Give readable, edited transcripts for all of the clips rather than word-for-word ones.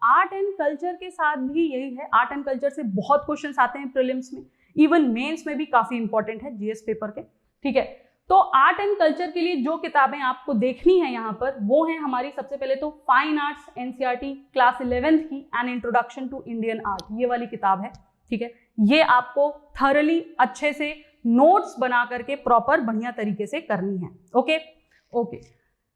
Art and culture के साथ भी यही है, आर्ट एंड कल्चर से बहुत क्वेश्चंस आते हैं प्रीलिम्स में, इवन मेंस में भी काफी इंपॉर्टेंट है जीएस पेपर के, ठीक है। तो आर्ट एंड कल्चर के लिए जो किताबें आपको देखनी है यहाँ पर वो है हमारी सबसे पहले तो fine arts NCERT class 11th की an introduction to Indian art, ये वाली किताब है, ठीक है। ये आपको थॉरली अच्छे से नोट्स बना करके प्रॉपर बढ़िया तरीके से करनी है, ओके ओके।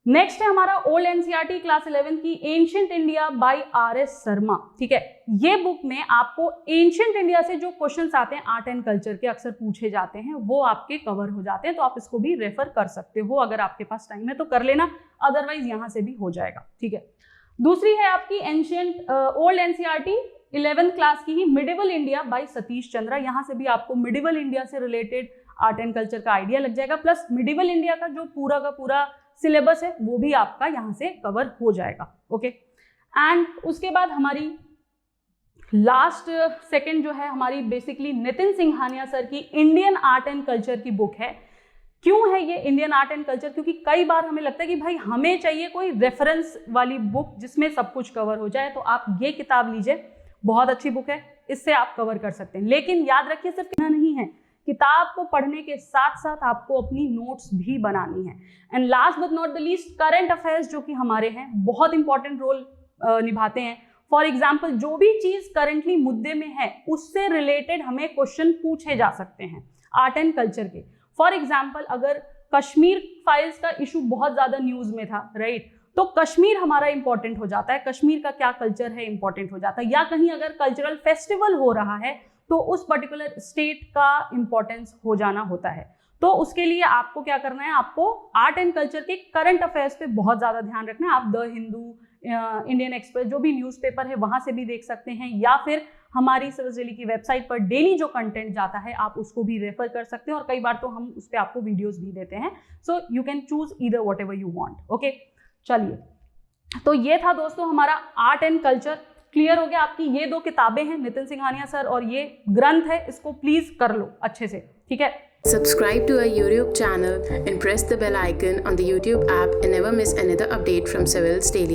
नेक्स्ट है हमारा ओल्ड एनसीईआरटी क्लास 11 की ancient India by RS. Sharma, ठीक है। ये बुक में आपको एंशिएंट इंडिया से जो क्वेश्चंस आते हैं आर्ट एंड कल्चर के अक्सर पूछे जाते हैं वो आपके कवर हो जाते हैं, तो आप इसको भी रेफर कर सकते हो, अगर आपके पास टाइम है तो कर लेना, अदरवाइज यहाँ से भी हो जाएगा, ठीक है। दूसरी है आपकी ancient old NCERT 11th class की ही medieval India by Satish Chandra, यहाँ से भी आपको मिडिवल इंडिया से रिलेटेड आर्ट एंड कल्चर का आइडिया लग जाएगा, प्लस मिडिवल इंडिया का जो पूरा का पूरा सिलेबस है वो भी आपका यहाँ से कवर हो जाएगा, ओके। एंड उसके बाद हमारी लास्ट सेकंड जो है हमारी बेसिकली नितिन सिंघानिया सर की इंडियन आर्ट एंड कल्चर की बुक है। क्यों है ये इंडियन आर्ट एंड कल्चर? क्योंकि कई बार हमें लगता है कि भाई हमें चाहिए कोई रेफरेंस वाली बुक जिसमें सब कुछ कवर हो जाए, तो आप ये किताब लीजिए, बहुत अच्छी बुक है, इससे आप कवर कर सकते हैं। लेकिन याद रखिए सिर्फ इतना नहीं है, किताब को पढ़ने के साथ साथ आपको अपनी नोट्स भी बनानी है। And last but not the least, current affairs जो कि हमारे हैं बहुत इंपॉर्टेंट रोल निभाते हैं। फॉर एग्जाम्पल जो भी चीज करंटली मुद्दे में है उससे रिलेटेड हमें क्वेश्चन पूछे जा सकते हैं आर्ट एंड कल्चर के। फॉर एग्जाम्पल अगर कश्मीर फाइल्स का इशू बहुत ज्यादा न्यूज में था, राइट, तो कश्मीर हमारा इंपॉर्टेंट हो जाता है, कश्मीर का क्या कल्चर है इंपॉर्टेंट हो जाता है, या कहीं अगर कल्चरल फेस्टिवल हो रहा है तो उस पर्टिकुलर स्टेट का इंपॉर्टेंस हो जाना होता है। तो उसके लिए आपको क्या करना है, आपको आर्ट एंड कल्चर के करंट अफेयर्स पे बहुत ज़्यादा ध्यान रखना है। आप द हिंदू, इंडियन एक्सप्रेस, जो भी न्यूज़पेपर है वहाँ से भी देख सकते हैं, या फिर हमारी सर्विस डेली की वेबसाइट पर डेली जो कंटेंट जाता है आप उसको भी रेफर कर सकते हैं, और कई बार तो हम उस पर आपको वीडियोज़ भी देते हैं। So you can choose either what ever you want, okay. चलिए, तो ये था दोस्तों हमारा आर्ट एंड कल्चर। क्लियर हो गया? आपकी ये दो किताबें हैं, नितिन सिंघानिया सर, और ये ग्रंथ है, इसको प्लीज कर लो अच्छे से, ठीक है। Subscribe to our YouTube channel and press the bell icon on the YouTube app and never miss another update from Civil's Daily.